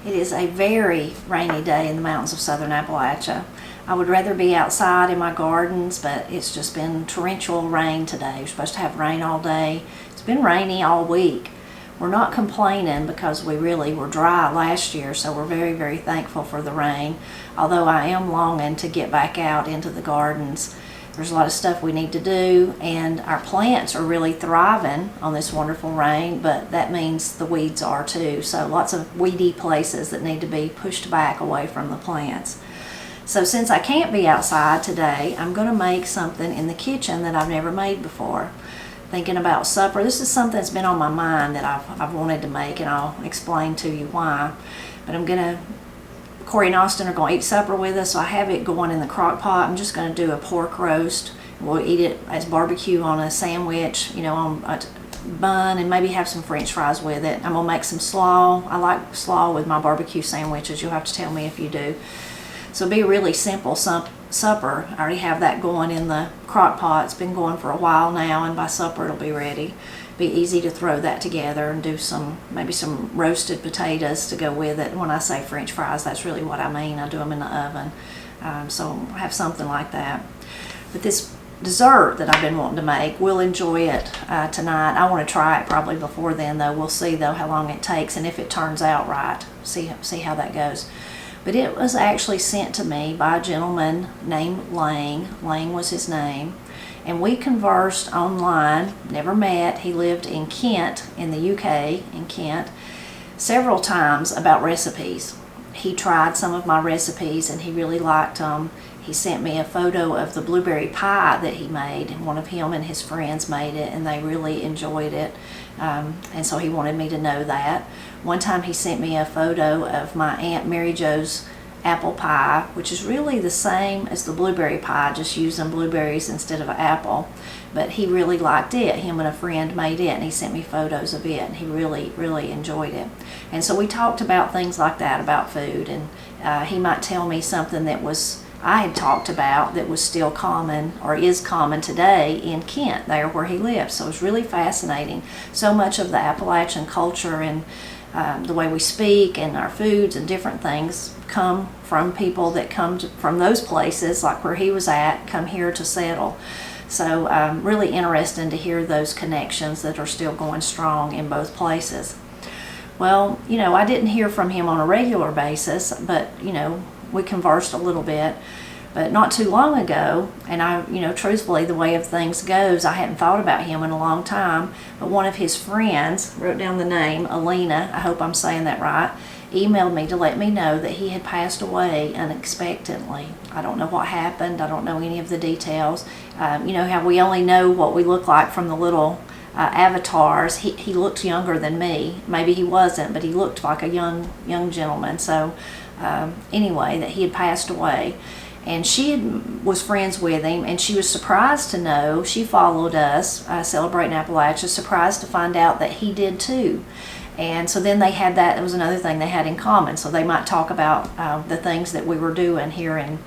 It is a very rainy day in the mountains of southern Appalachia. I would rather be outside in my gardens, but it's just been torrential rain today. We're supposed to have rain all day. It's been rainy all week. We're not complaining because we really were dry last year, so we're very, very thankful for the rain. Although I am longing to get back out into the gardens. There's a lot of stuff we need to do, and our plants are really thriving on this wonderful rain, but that means the weeds are too. So lots of weedy places that need to be pushed back away from the plants. So since I can't be outside today, I'm going to make something in the kitchen that I've never made before. Thinking about supper. This is something that's been on my mind that I've wanted to make, and I'll explain to you why. But Corey and Austin are going to eat supper with us, so I have it going in the crock pot. I'm just going to do a pork roast. We'll eat it as barbecue on a sandwich, on a bun, and maybe have some french fries with it. I'm going to make some slaw. I like slaw with my barbecue sandwiches. You'll have to tell me if you do. So it'll be a really simple supper. I already have that going in the crock pot. It's been going for a while now, and by supper it'll be ready. Be easy to throw that together and do maybe some roasted potatoes to go with it. When I say french fries, that's really what I mean. I do them in the oven. So I'll have something like that. But this dessert that I've been wanting to make, we'll enjoy it tonight. I want to try it probably before then, though. We'll see, though, how long it takes and if it turns out right. See how that goes. But it was actually sent to me by a gentleman named Lang. Lang was his name. And we conversed online, never met. He lived in Kent, in the UK, in Kent, several times about recipes. He tried some of my recipes and he really liked them. He sent me a photo of the blueberry pie that he made, and one of him and his friends made it, and they really enjoyed it. And so he wanted me to know that. One time he sent me a photo of my Aunt Mary Jo's apple pie, which is really the same as the blueberry pie, just using blueberries instead of an apple. But he really liked it. Him and a friend made it, and he sent me photos of it, and he really, really enjoyed it. And so we talked about things like that, about food, and he might tell me something that I had talked about that was still common, or is common today in Kent, there where he lives. So it was really fascinating. So much of the Appalachian culture and the way we speak and our foods and different things come from people that come from those places, like where he was at, come here to settle. So really interesting to hear those connections that are still going strong in both places. Well, I didn't hear from him on a regular basis, but we conversed a little bit. But not too long ago, and I, truthfully, the way of things goes, I hadn't thought about him in a long time, but one of his friends, wrote down the name, Alina, I hope I'm saying that right, emailed me to let me know that he had passed away unexpectedly. I don't know what happened. I don't know any of the details. How we only know what we look like from the little avatars. He looked younger than me. Maybe he wasn't, but he looked like a young gentleman. So anyway, that he had passed away. And she was friends with him, and she was surprised to know, she followed us, Celebrating Appalachia, surprised to find out that he did too. And so then they had that, it was another thing they had in common, so they might talk about the things that we were doing here in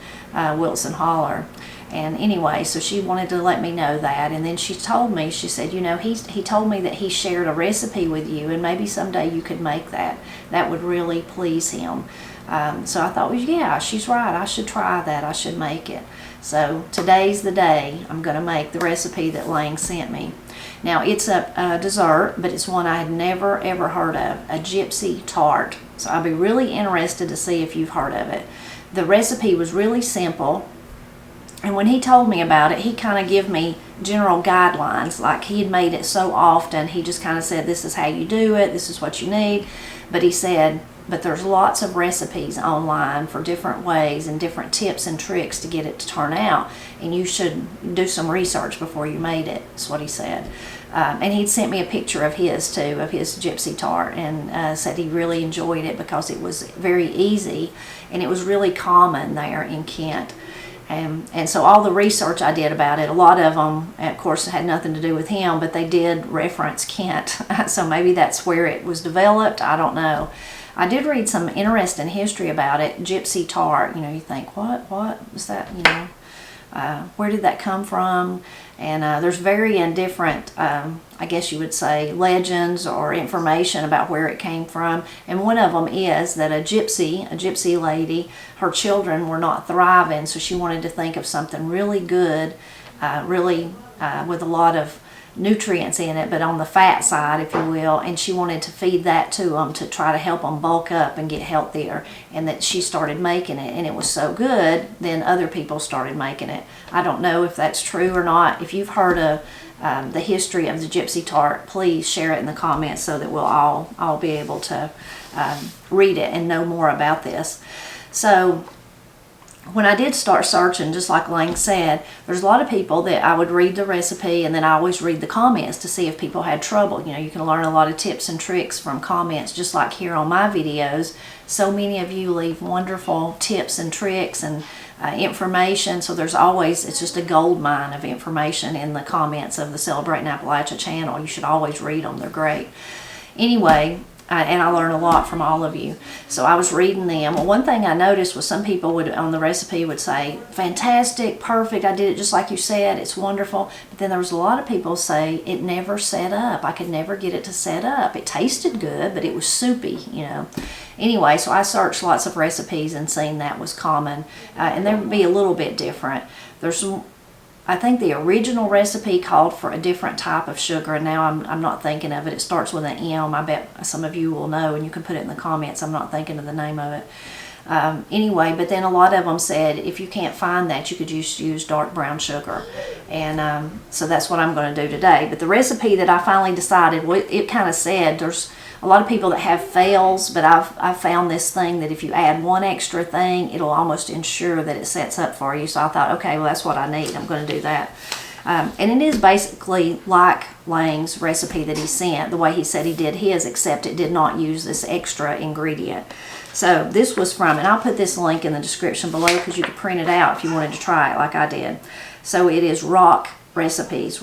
Wilson Holler. And anyway, so she wanted to let me know that, and then she told me, she said, he told me that he shared a recipe with you, and maybe someday you could make that. That would really please him. So I thought, well, yeah, she's right. I should try that. I should make it. So today's the day I'm going to make the recipe that Lang sent me. Now, it's a dessert, but it's one I had never, ever heard of, a Gypsy Tart. So I'll be really interested to see if you've heard of it. The recipe was really simple. And when he told me about it, he kind of gave me general guidelines. Like, he had made it so often, he just kind of said, this is how you do it, this is what you need. But he said, but there's lots of recipes online for different ways and different tips and tricks to get it to turn out. And you should do some research before you made it, that's what he said. And he'd sent me a picture of his too, of his Gypsy Tart, and said he really enjoyed it because it was very easy and it was really common there in Kent. And so all the research I did about it, a lot of them, of course, had nothing to do with him, but they did reference Kent. So maybe that's where it was developed. I don't know. I did read some interesting history about it. Gypsy Tart, you think, what is that, where did that come from? And there's varying different, I guess you would say, legends or information about where it came from. And one of them is that a gypsy lady, her children were not thriving, so she wanted to think of something really good, with a lot of nutrients in it, but on the fat side, if you will, and she wanted to feed that to them to try to help them bulk up and get healthier. And that she started making it, and it was so good, then other people started making it. I don't know if that's true or not. If you've heard of the history of the Gypsy Tart, please share it in the comments so that we'll all be able to read it and know more about this. So when I did start searching, just like Lang said, there's a lot of people that I would read the recipe, and then I always read the comments to see if people had trouble. You know, you can learn a lot of tips and tricks from comments, just like here on my videos. So many of you leave wonderful tips and tricks and information, so there's always, it's just a gold mine of information in the comments of the Celebrating Appalachia channel. You should always read them, they're great. Anyway, and I learn a lot from all of you. So I was reading them. Well, one thing I noticed was some people would, on the recipe, would say, fantastic, perfect, I did it just like you said, it's wonderful. But then there was a lot of people say it never set up. I could never get it to set up. It tasted good, but it was soupy, you know. Anyway, so I searched lots of recipes and seen that was common. And there would be a little bit different. There's some, I think the original recipe called for a different type of sugar, and now I'm not thinking of it. It starts with an M. I bet some of you will know, and you can put it in the comments. I'm not thinking of the name of it. Anyway, but then a lot of them said if you can't find that, you could just use dark brown sugar. And so that's what I'm going to do today. But the recipe that I finally decided, it kind of said there's a lot of people that have fails, but I've found this thing that if you add one extra thing, it'll almost ensure that it sets up for you. So I thought, okay, well, that's what I need. I'm going to do that. And it is basically like Lang's recipe that he sent, the way he said he did his, except it did not use this extra ingredient. So this was from, and I'll put this link in the description below because you could print it out if you wanted to try it like I did. So it is Rock Recipes.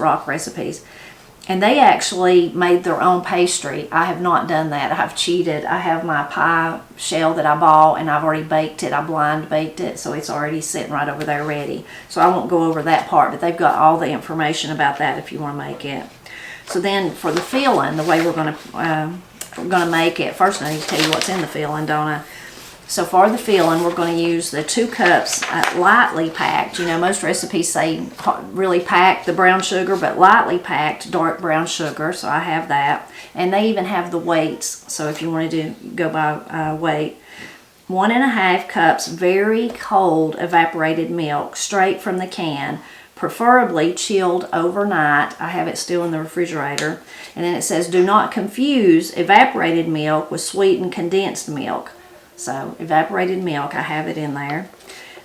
And they actually made their own pastry. I have not done that. I've cheated. I have my pie shell that I bought, and I've already baked it. I blind baked it, so it's already sitting right over there ready. So I won't go over that part, but they've got all the information about that if you want to make it. So then for the filling, the way we're going to make it, first I need to tell you what's in the filling, don't I? So for the filling, we're going to use the 2 cups lightly packed. You know, most recipes say really packed the brown sugar, but lightly packed dark brown sugar. So I have that. And they even have the weights. So if you wanted to go by weight. 1.5 cups very cold evaporated milk straight from the can, preferably chilled overnight. I have it still in the refrigerator. And then it says, do not confuse evaporated milk with sweetened condensed milk. So evaporated milk, I have it in there.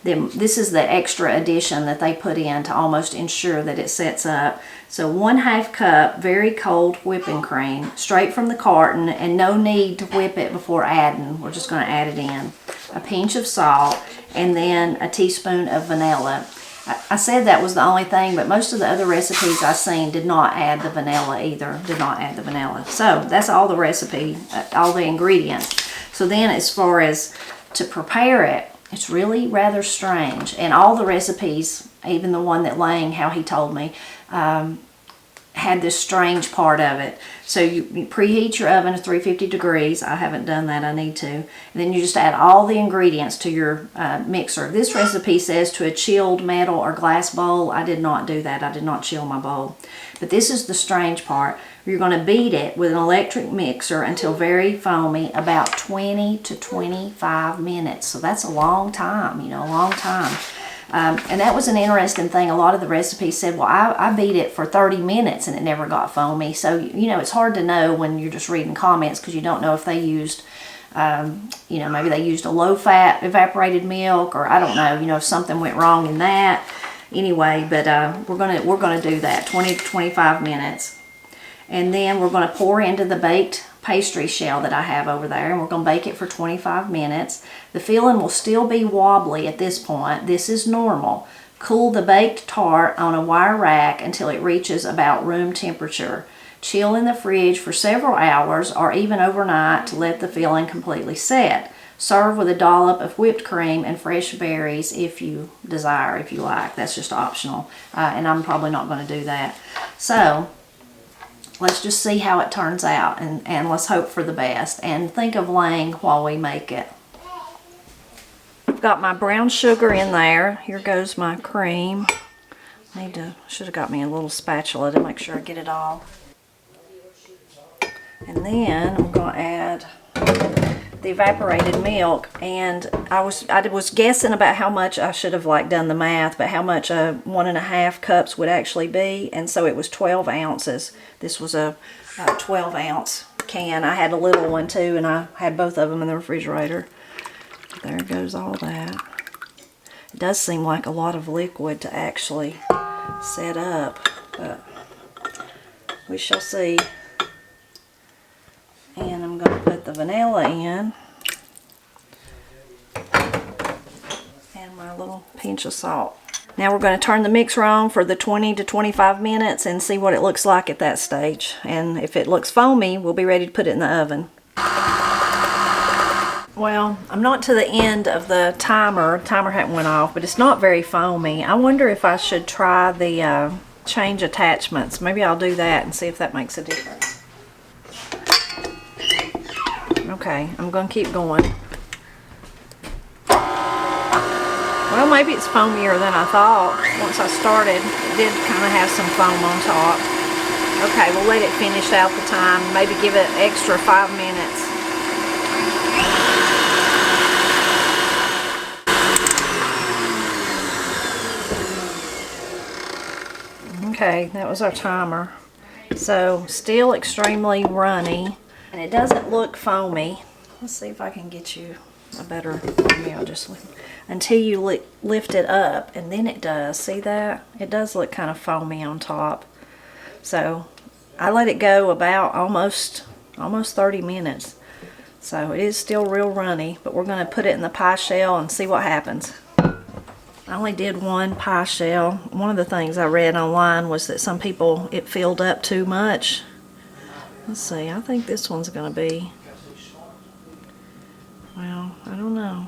Then this is the extra addition that they put in to almost ensure that it sets up. So 1/2 cup very cold whipping cream straight from the carton, and no need to whip it before adding. We're just going to add it in. A pinch of salt, and then a teaspoon of vanilla. I said that was the only thing, but most of the other recipes I've seen did not add the vanilla either. Did not add the vanilla. So that's all the recipe, all the ingredients. So then as far as to prepare it, it's really rather strange. And all the recipes, even the one that Lang, how he told me, had this strange part of it. So you preheat your oven to 350 degrees. I haven't done that, I need to. And then you just add all the ingredients to your mixer. This recipe says to a chilled metal or glass bowl. I did not do that. I did not chill my bowl. But this is the strange part. You're going to beat it with an electric mixer until very foamy, about 20 to 25 minutes. So that's a long time, you know, a long time. And that was an interesting thing. A lot of the recipes said, well, I beat it for 30 minutes and it never got foamy. So, you know, it's hard to know when you're just reading comments because you don't know if they used, you know, maybe they used a low-fat evaporated milk, or I don't know, you know, if something went wrong in that. Anyway, but we're gonna do that, 20 to 25 minutes. And then we're going to pour into the baked pastry shell that I have over there, and we're going to bake it for 25 minutes. The filling will still be wobbly at this point. This is normal. Cool the baked tart on a wire rack until it reaches about room temperature. Chill in the fridge for several hours or even overnight to let the filling completely set. Serve with a dollop of whipped cream and fresh berries if you desire, if you like. That's just optional, and I'm probably not going to do that. So let's just see how it turns out, and let's hope for the best. And think of Lang while we make it. I've got my brown sugar in there. Here goes my cream. Should have got me a little spatula to make sure I get it all. And then I'm going to add the evaporated milk, and I was guessing about how much. I should have done the math, but how much 1.5 cups would actually be, and so it was 12 ounces. This was a 12 ounce can. I had a little one too, and I had both of them in the refrigerator. There goes all that. It does seem like a lot of liquid to actually set up, but we shall see. And I'm going to put the vanilla in, and my little pinch of salt. Now we're going to turn the mixer on for the 20 to 25 minutes and see what it looks like at that stage. And if it looks foamy, we'll be ready to put it in the oven. Well, I'm not to the end of the timer. The timer hadn't went off, but it's not very foamy. I wonder if I should try the change attachments. Maybe I'll do that and see if that makes a difference. Okay, I'm going to keep going. Well, maybe it's foamier than I thought. Once I started, it did kind of have some foam on top. Okay, we'll let it finish out the time. Maybe give it extra 5 minutes. Okay, that was our timer. So, still extremely runny. And it doesn't look foamy. Let's see if I can get you a better, maybe I'll just until you lift it up, and then it does. See that? It does look kind of foamy on top. So I let it go about almost 30 minutes. So it is still real runny, but we're going to put it in the pie shell and see what happens. I only did one pie shell. One of the things I read online was that some people, it filled up too much. Let's see, I think this one's going to be, well, I don't know.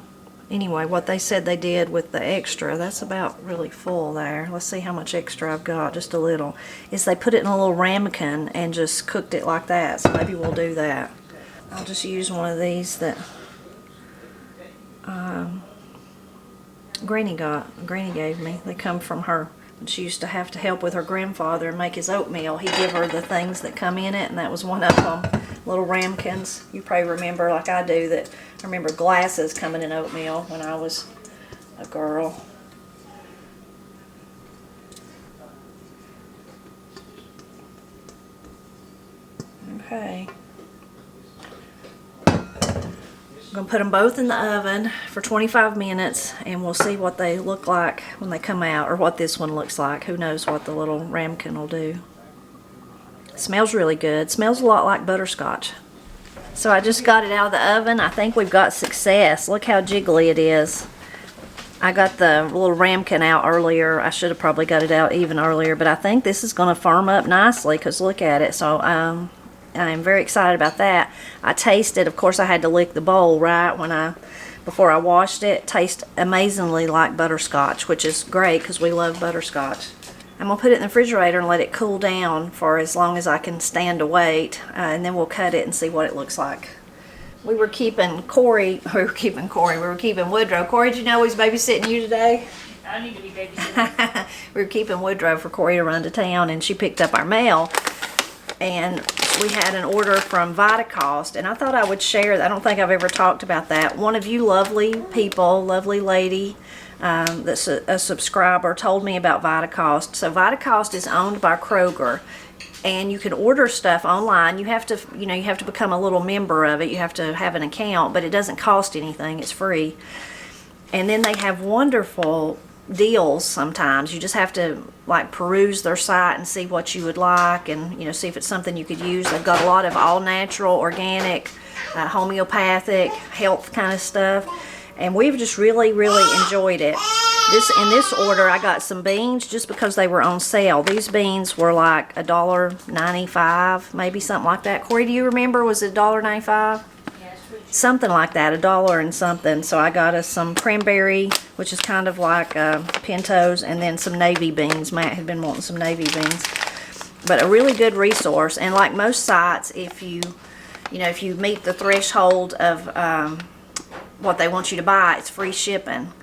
Anyway, what they said they did with the extra, that's about really full there. Let's see how much extra I've got, just a little. Is they put it in a little ramekin and just cooked it like that, so maybe we'll do that. I'll just use one of these that Granny gave me. They come from her. She used to have to help with her grandfather and make his oatmeal. He'd give her the things that come in it, and that was one of them. Little ramekins. You probably remember, like I do, that I remember glasses coming in oatmeal when I was a girl. Okay. I'm going to put them both in the oven for 25 minutes, and we'll see what they look like when they come out, or what this one looks like. Who knows what the little ramekin will do. It smells really good. It smells a lot like butterscotch. So I just got it out of the oven. I think we've got success. Look how jiggly it is. I got the little ramekin out earlier. I should have probably got it out even earlier, but I think this is going to firm up nicely, because look at it. So I'm very excited about that. I tasted, of course I had to lick the bowl right before I washed it. Tastes amazingly like butterscotch, which is great because we love butterscotch. I'm going to put it in the refrigerator and let it cool down for as long as I can stand to wait, and then we'll cut it and see what it looks like. We were keeping Woodrow. Corey, did you know he's babysitting you today? I need to be babysitting. We were keeping Woodrow for Corey to run to town, and she picked up our mail. And we had an order from Vitacost, and I thought I would share that. I don't think I've ever talked about that. One of you lovely people, lovely lady that's a subscriber, told me about Vitacost. So Vitacost is owned by Kroger, and you can order stuff online. You have to become a little member of it. You have to have an account, but it doesn't cost anything. It's free. And then they have wonderful deals sometimes. You just have to peruse their site and see what you would like, and see if it's something you could use. They've got a lot of all natural, organic, homeopathic, health kind of stuff, and we've just really enjoyed it. In this order I got some beans just because they were on sale. These beans were like $1.95, maybe something like that. Corey, do you remember? Was it $1.95? Yeah, it's pretty something like that, $1 and something. So I got us some cranberry, which is kind of like pintos, and then some navy beans. Matt had been wanting some navy beans. But a really good resource. And like most sites, if you meet the threshold of what they want you to buy, it's free shipping.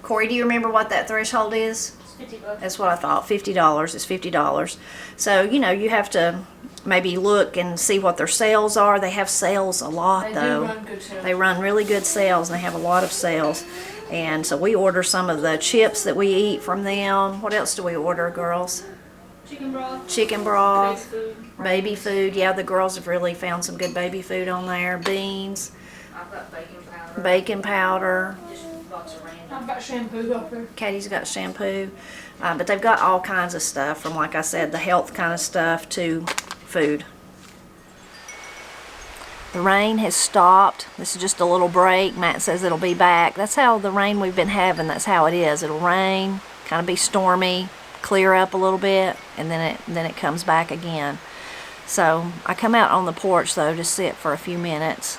Corey, do you remember what that threshold is? It's $50. That's what I thought. $50 is $50. So, you have to maybe look and see what their sales are. They have sales a lot, though. They do run good sales. They run really good sales, and they have a lot of sales. And so we order some of the chips that we eat from them. What else do we order, girls? Chicken broth. Chicken broth. Baby food. Baby food. Yeah, the girls have really found some good baby food on there. Beans. I've got baking powder. Baking powder. Just lots of random. I've got shampoo up there. Katie's got shampoo. But they've got all kinds of stuff, from, like I said, the health kind of stuff to food. The rain has stopped. This is just a little break. Matt says it'll be back. That's how the rain we've been having, that's how it is. It'll rain, kind of be stormy, clear up a little bit, and then it comes back again. So I come out on the porch, though, to sit for a few minutes.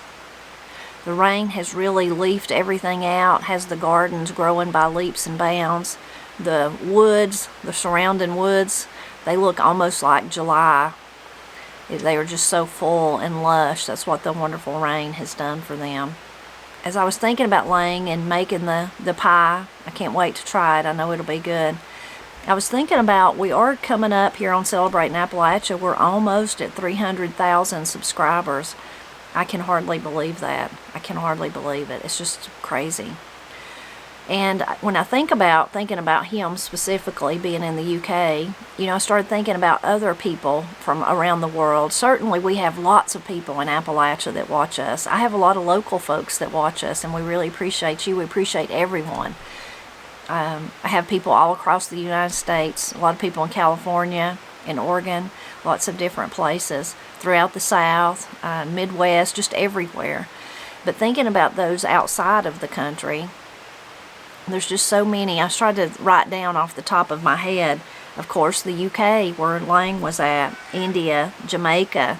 The rain has really leafed everything out, has the gardens growing by leaps and bounds. The woods, the surrounding woods, they look almost like July. They are just so full and lush. That's what the wonderful rain has done for them. As I was thinking about laying and making the pie, I can't wait to try it. I know it'll be good. I was thinking about, we are coming up here on Celebrating Appalachia. We're almost at 300,000 subscribers. I can hardly believe that. I can hardly believe it. It's just crazy. And when I thinking about him specifically being in the UK, I started thinking about other people from around the world. Certainly we have lots of people in Appalachia that watch us. I have a lot of local folks that watch us, and we really appreciate you. We appreciate everyone. I have people all across the United States, a lot of people in California, in Oregon, lots of different places throughout the South, Midwest, just everywhere. But thinking about those outside of the country, there's just so many. I tried to write down off the top of my head. Of course, the UK, where Lang was at, India, Jamaica,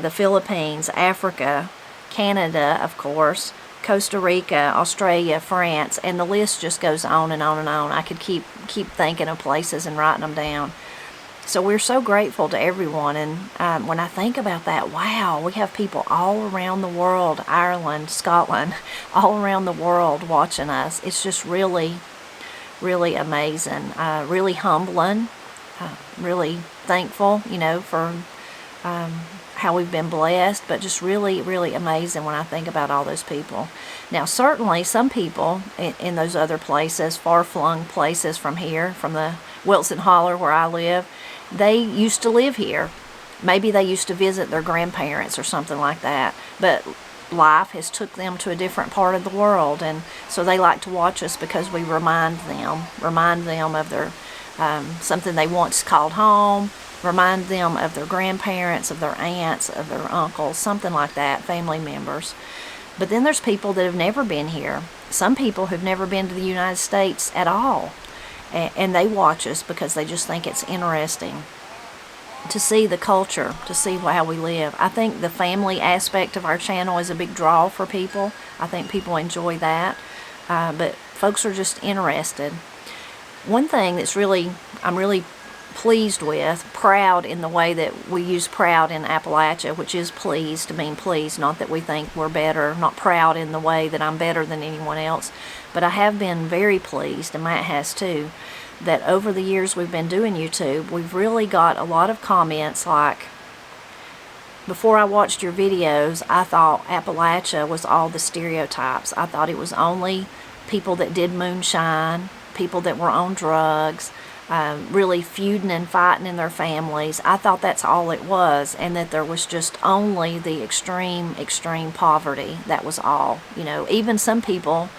the Philippines, Africa, Canada, of course, Costa Rica, Australia, France, and the list just goes on and on and on. I could keep thinking of places and writing them down. So we're so grateful to everyone, and when I think about that, wow, we have people all around the world, Ireland, Scotland, all around the world watching us. It's just really, really amazing, really humbling, really thankful, for how we've been blessed, but just really, really amazing when I think about all those people. Now, certainly some people in those other places, far-flung places from here, from the Wilson Holler where I live, they used to live here. Maybe they used to visit their grandparents or something like that, but life has took them to a different part of the world, and so they like to watch us because we remind them of their something they once called home, remind them of their grandparents, of their aunts, of their uncles, something like that, family members. But then there's people that have never been here. Some people have never been to the United States at all, and they watch us because they just think it's interesting to see the culture, to see how we live. I think the family aspect of our channel is a big draw for people. I think people enjoy that, but folks are just interested. One thing that's I'm really pleased with, proud in the way that we use proud in Appalachia, which is pleased to mean pleased, not that we think we're better, not proud in the way that I'm better than anyone else, but I have been very pleased, and Matt has too, that over the years we've been doing YouTube, we've really got a lot of comments like, before I watched your videos, I thought Appalachia was all the stereotypes. I thought it was only people that did moonshine, people that were on drugs, really feuding and fighting in their families. I thought that's all it was, and that there was just only the extreme poverty. That was all. Even some people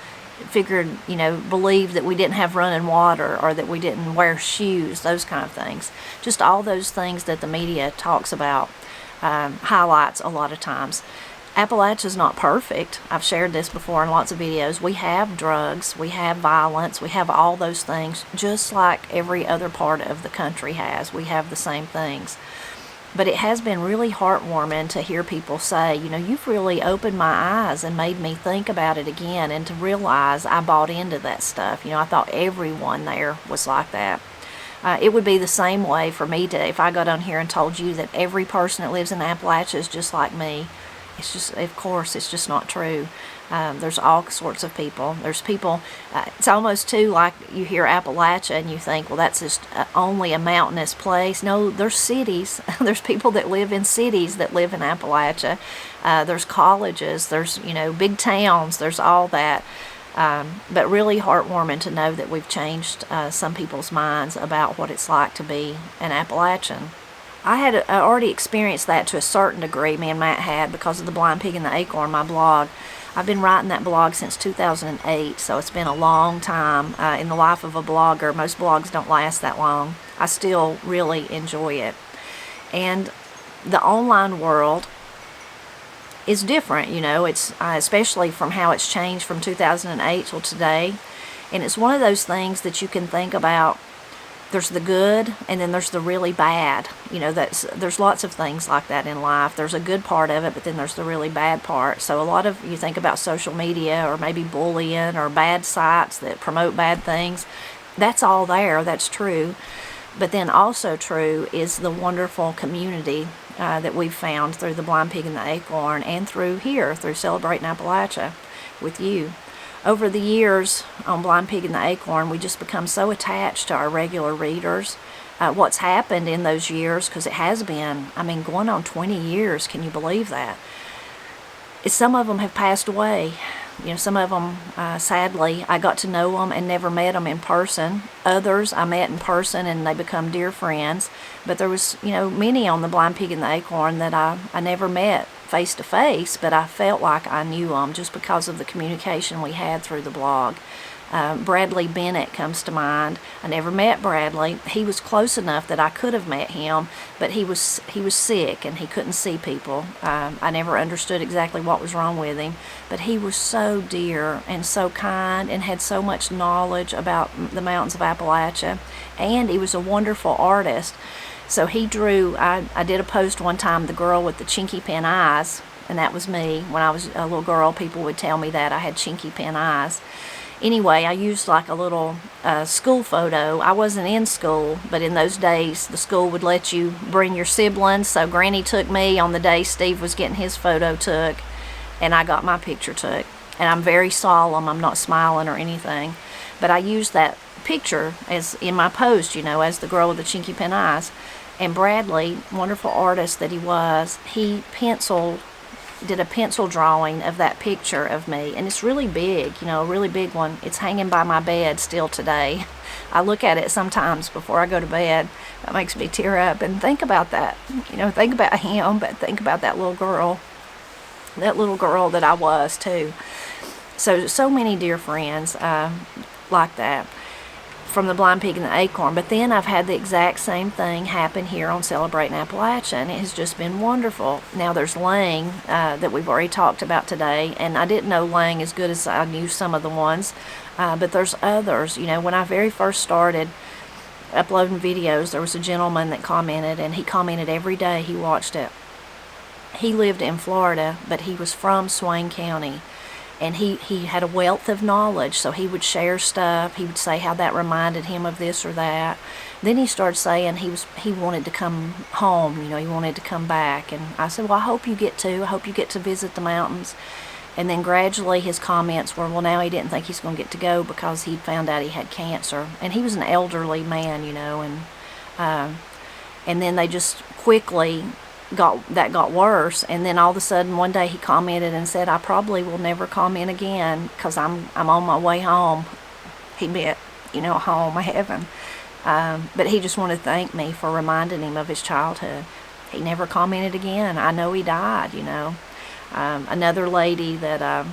figured, believed that we didn't have running water, or that we didn't wear shoes, those kind of things. Just all those things that the media talks about, highlights a lot of times. Appalachia's not perfect. I've shared this before in lots of videos. We have drugs, we have violence, we have all those things, just like every other part of the country has. We have the same things. But it has been really heartwarming to hear people say, you know, you've really opened my eyes and made me think about it again, and to realize I bought into that stuff. You know, I thought everyone there was like that. It would be the same way for me if I got on here and told you that every person that lives in Appalachia is just like me. It's just, of course, it's just not true. There's all sorts of people. There's people, it's almost too like you hear Appalachia and you think, well, that's just only a mountainous place. No, there's cities. There's people that live in cities that live in Appalachia. There's colleges. There's, you know, big towns. There's all that. But really heartwarming to know that we've changed some people's minds about what it's like to be an Appalachian. I had already experienced that to a certain degree, me and Matt had, because of the Blind Pig and the Acorn, my blog. I've been writing that blog since 2008, so it's been a long time in the life of a blogger. Most blogs don't last that long. I still really enjoy it. And the online world is different, you know. It's especially from how it's changed from 2008 till today. And it's one of those things that you can think about. There's the good, and then there's the really bad. You know, there's lots of things like that in life. There's a good part of it, but then there's the really bad part. So a lot of, you think about social media or maybe bullying or bad sites that promote bad things. That's all there. That's true. But then also true is the wonderful community that we've found through the Blind Pig and the Acorn, and through Celebrating Appalachia with you. Over the years on Blind Pig and the Acorn, we just become so attached to our regular readers. What's happened in those years, because it has been, I mean, going on 20 years, can you believe that? Some of them have passed away. You know, some of them, sadly, I got to know them and never met them in person. Others I met in person and they become dear friends. But there was, you know, many on the Blind Pig and the Acorn that I never met face to face, but I felt like I knew them just because of the communication we had through the blog. Bradley Bennett comes to mind. I never met Bradley. He was close enough that I could have met him, but he was sick and he couldn't see people. I never understood exactly what was wrong with him, but he was so dear and so kind and had so much knowledge about the mountains of Appalachia, and he was a wonderful artist. So he drew, I did a post one time, the girl with the chinky pin eyes, and that was me. When I was a little girl, people would tell me that I had chinky pin eyes. Anyway, I used like a little school photo. I wasn't in school, but in those days, the school would let you bring your siblings. So Granny took me on the day Steve was getting his photo took, and I got my picture took. And I'm very solemn. I'm not smiling or anything. But I used that picture as in my post, you know, as the girl with the chinky pin eyes. And Bradley, wonderful artist that he was, he did a pencil drawing of that picture of me, and it's really big, you know, a really big one. It's hanging by my bed still today. I look at it sometimes before I go to bed. That makes me tear up and think about that, you know, think about him, but think about that little girl that I was too. So many dear friends like that from the Blind Pig and the Acorn. But then I've had the exact same thing happen here on Celebrating Appalachia, and it has just been wonderful. Now there's Lang that we've already talked about today, and I didn't know Lang as good as I knew some of the ones, but there's others. You know, when I very first started uploading videos, there was a gentleman that commented, and he commented every day he watched it. He lived in Florida, but he was from Swain County. And he had a wealth of knowledge, so he would share stuff. He would say how that reminded him of this or that. Then he started saying he wanted to come home, you know, he wanted to come back. And I said, well, I hope you get to visit the mountains. And then gradually his comments were, well, now he didn't think he's going to get to go because he found out he had cancer. And he was an elderly man, you know, and then they just quickly got worse, and then all of a sudden one day he commented and said, I probably will never comment again because I'm on my way home. He meant, you know, home, heaven. But he just wanted to thank me for reminding him of his childhood. He never commented again. I know he died, you know. Another lady that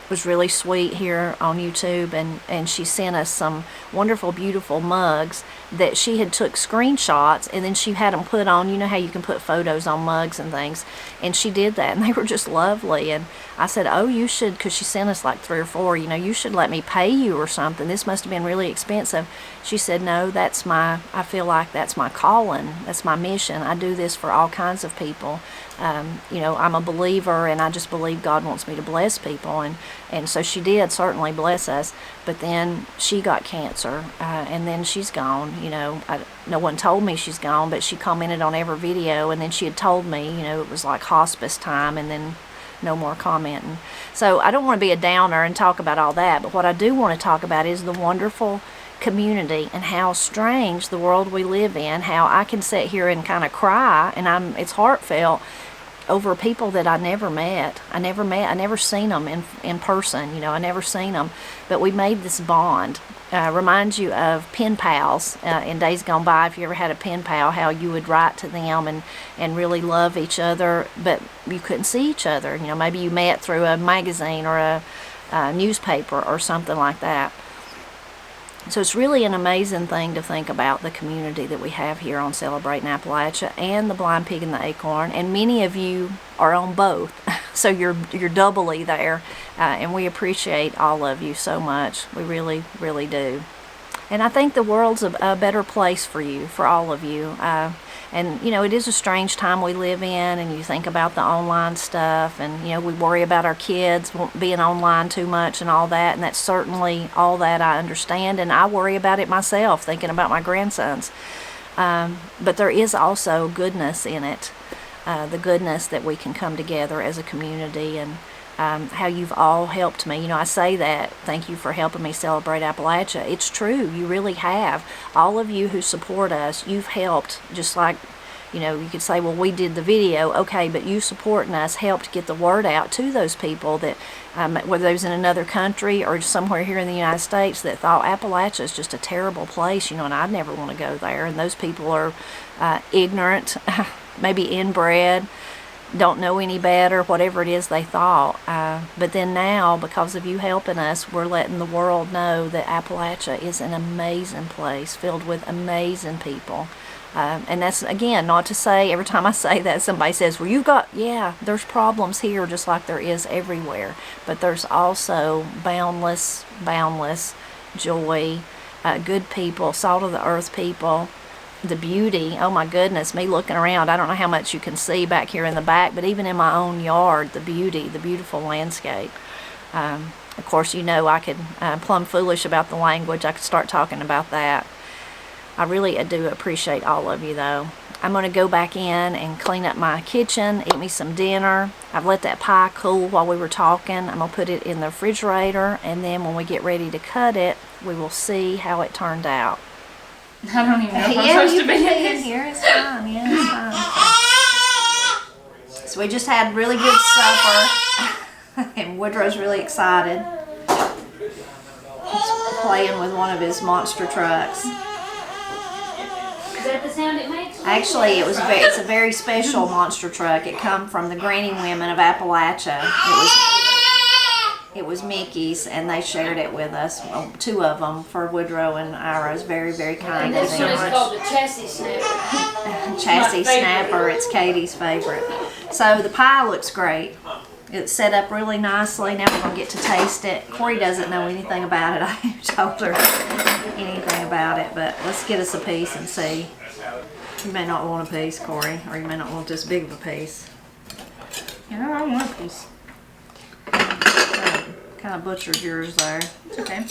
was really sweet here on YouTube, and she sent us some wonderful, beautiful mugs that she had took screenshots, and then she had them put on, you know how you can put photos on mugs and things, and she did that, and they were just lovely. And I said, oh, you should, because she sent us like 3 or 4, you know, you should let me pay you or something. This must have been really expensive. She said, no, I feel like that's my calling. That's my mission. I do this for all kinds of people. You know, I'm a believer, and I just believe God wants me to bless people. And so she did certainly bless us. But then she got cancer, and then she's gone. You know, no one told me she's gone, but she commented on every video, and then she had told me, you know, it was like hospice time, and then no more commenting. So I don't want to be a downer and talk about all that, but what I do want to talk about is the wonderful community and how strange the world we live in, how I can sit here and kind of cry, and it's heartfelt, over people that I never met. I never seen them in person, you know, I never seen them, but we made this bond. Reminds you of pen pals in days gone by. If you ever had a pen pal, how you would write to them and really love each other, but you couldn't see each other. You know, maybe you met through a magazine or a newspaper or something like that. So it's really an amazing thing to think about the community that we have here on Celebrating Appalachia and the Blind Pig and the Acorn, and many of you are on both, so you're doubly there, and we appreciate all of you so much. We really, really do. And I think the world's a better place for you, for all of you. And, you know, it is a strange time we live in, and you think about the online stuff, and, you know, we worry about our kids being online too much and all that, and that's certainly all that I understand, and I worry about it myself, thinking about my grandsons. But there is also goodness in it, the goodness that we can come together as a community, and how you've all helped me. You know, I say that, thank you for helping me celebrate Appalachia. It's true, you really have. All of you who support us, you've helped, just like, you know, you could say, well, we did the video, okay, but you supporting us helped get the word out to those people that, whether they was in another country or somewhere here in the United States, that thought Appalachia is just a terrible place, you know, and I'd never want to go there. And those people are ignorant, maybe inbred, don't know any better, whatever it is they thought. But then now, because of you helping us, we're letting the world know that Appalachia is an amazing place filled with amazing people. And that's, again, not to say, every time I say that, somebody says, well, yeah, there's problems here just like there is everywhere. But there's also boundless joy, good people, salt of the earth people. The beauty, oh my goodness, me looking around, I don't know how much you can see back here in the back, but even in my own yard, the beauty, the beautiful landscape. Of course, you know, I could, plumb foolish about the language, I could start talking about that. I really do appreciate all of you, though. I'm going to go back in and clean up my kitchen, eat me some dinner. I've let that pie cool while we were talking. I'm going to put it in the refrigerator, and then when we get ready to cut it, we will see how it turned out. I don't even know if I'm supposed to be in here. It's fine. Yeah, it's fine. So we just had really good supper, and Woodrow's really excited. He's playing with one of his monster trucks. Is that the sound it makes? Actually, it's a very special monster truck. It come from the Granny Women of Appalachia. It was Mickey's, and they shared it with us, 2 of them, for Woodrow and Ira. It's very, very kind of This them. one is called the Chassis Snapper. Chassis Snapper, it's Katie's favorite. So the pie looks great. It's set up really nicely. Now we're going to get to taste it. Corey doesn't know anything about it. I haven't told her anything about it, but let's get us a piece and see. You may not want a piece, Corey, or you may not want this big of a piece. You know, I want a piece. Kind of butchered yours there. It's okay.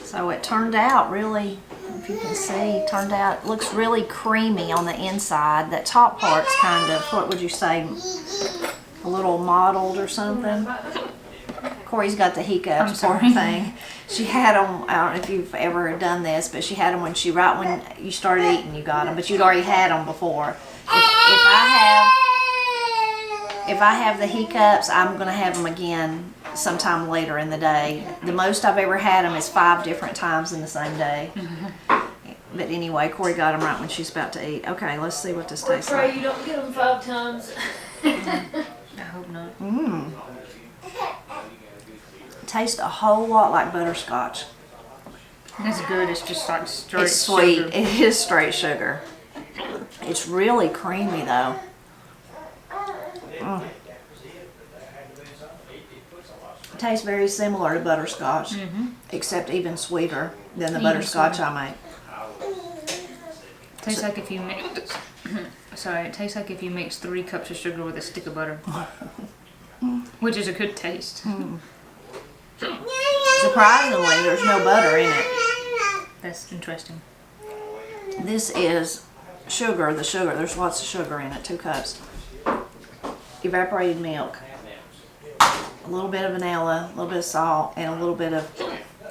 So it turned out really, if you can see, it looks really creamy on the inside. That top part's kind of, what would you say, a little mottled or something. Corey's got the hiccups, poor thing. She had them, I don't know if you've ever done this, but she had them right when you started eating, you got them, but you'd already had them before. If I have the hiccups, I'm going to have them again sometime later in the day. The most I've ever had them is 5 different times in the same day. But anyway, Corey got them right when she's about to eat. Okay, let's see what this tastes Pray like. you don't get them 5 times. I hope not. Mmm. Tastes a whole lot like butterscotch. That's good. It's just like straight It's sweet. sugar. It is straight sugar. It's really creamy though. Mm. It tastes very similar to butterscotch, except even sweeter than the Even butterscotch sweeter. I make. Tastes like if you mix. Sorry, it tastes like if you mix 3 cups of sugar with a stick of butter, which is a good taste. Surprisingly, there's no butter in it. That's interesting. This is sugar, the sugar. There's lots of sugar in it, 2 cups. Evaporated milk, a little bit of vanilla, a little bit of salt, and a little bit of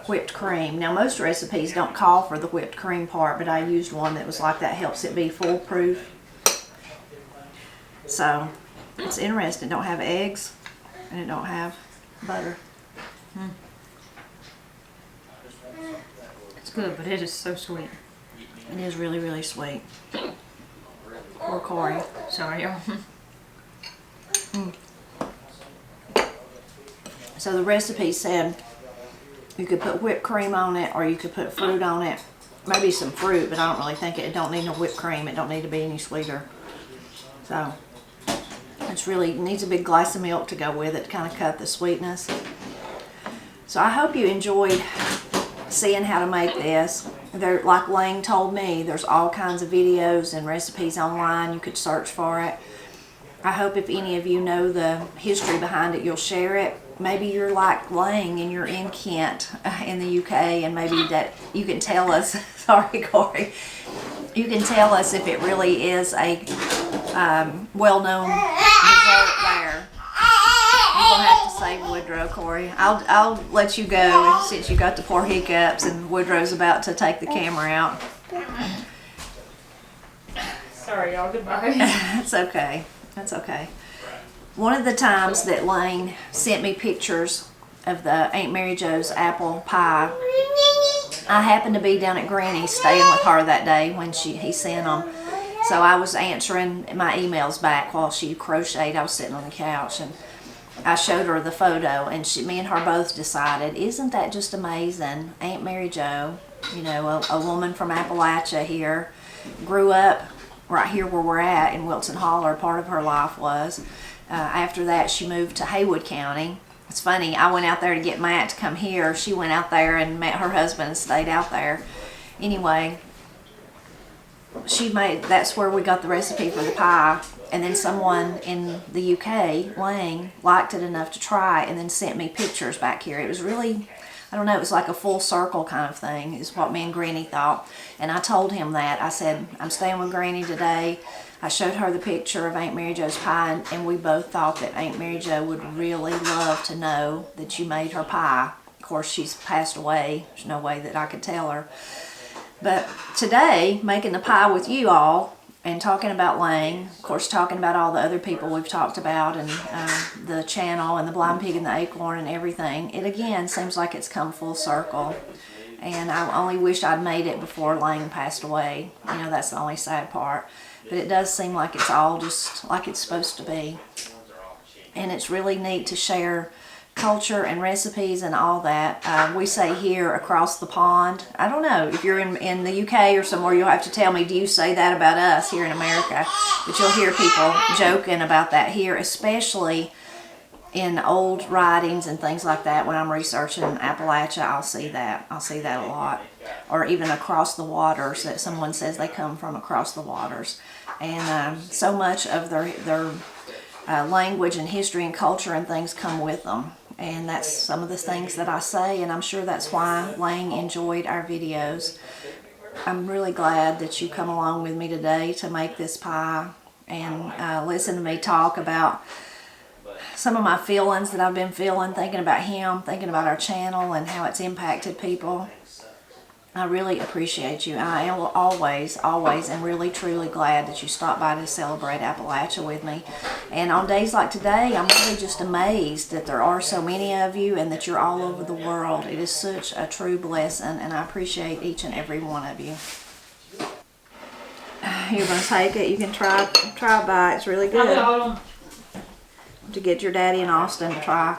whipped cream. Now, most recipes don't call for the whipped cream part, but I used one that was like that, helps it be foolproof. So, it's interesting. It don't have eggs, and it don't have butter. It's good, but it is so sweet. It is really, really sweet. Poor Corey. Sorry, y'all. So the recipe said you could put whipped cream on it, or you could put fruit on it. Maybe some fruit, but I don't really think it don't need no whipped cream. It don't need to be any sweeter. So it's really needs a big glass of milk to go with it to kind of cut the sweetness. So I hope you enjoyed seeing how to make this. There, like Lang told me, there's all kinds of videos and recipes online. You could search for it. I hope if any of you know the history behind it, you'll share it. Maybe you're like Lang and you're in Kent in the UK, and maybe that you can tell us, sorry Corey, you can tell us if it really is a well-known dessert there. You're going to have to save Woodrow, Corey. I'll let you go since you got the poor hiccups and Woodrow's about to take the camera out. Sorry, y'all. Goodbye. That's okay. That's okay. One of the times that Lane sent me pictures of the Aunt Mary Jo's apple pie, I happened to be down at Granny's staying with her that day when he sent them. So I was answering my emails back while she crocheted. I was sitting on the couch and I showed her the photo, and me and her both decided, isn't that just amazing? Aunt Mary Jo, you know, a woman from Appalachia here, grew up right here where we're at in Wilson Holler. Part of her life was. After that, she moved to Haywood County. It's funny, I went out there to get Matt to come here. She went out there and met her husband and stayed out there. Anyway, that's where we got the recipe for the pie. And then someone in the UK, Lang, liked it enough to try and then sent me pictures back here. It was really, I don't know, it was like a full circle kind of thing is what me and Granny thought. And I told him that. I said, I'm staying with Granny today. I showed her the picture of Aunt Mary Jo's pie, and we both thought that Aunt Mary Jo would really love to know that you made her pie. Of course, she's passed away. There's no way that I could tell her. But today, making the pie with you all and talking about Lang, of course, talking about all the other people we've talked about and the channel and the Blind Pig and the Acorn and everything, it again seems like it's come full circle. And I only wish I'd made it before Lang passed away. You know, that's the only sad part. But it does seem like it's all just like it's supposed to be. And it's really neat to share culture and recipes and all that. We say here across the pond. I don't know, if you're in the UK or somewhere, you'll have to tell me, do you say that about us here in America? But you'll hear people joking about that here, especially in old writings and things like that. When I'm researching Appalachia, I'll see that. I'll see that a lot. Or even across the waters, that someone says they come from across the waters. And so much of their language and history and culture and things come with them. And that's some of the things that I say, and I'm sure that's why Lang enjoyed our videos. I'm really glad that you come along with me today to make this pie and listen to me talk about some of my feelings that I've been feeling, thinking about him, thinking about our channel and how it's impacted people. I really appreciate you. I am always and really truly glad that you stopped by to celebrate Appalachia with me. And on days like today, I'm really just amazed that there are so many of you and that you're all over the world. It is such a true blessing, and I appreciate each and every one of you. You're gonna take it. You can try a bite. It's really good. Hold on. To get your daddy in Austin to try.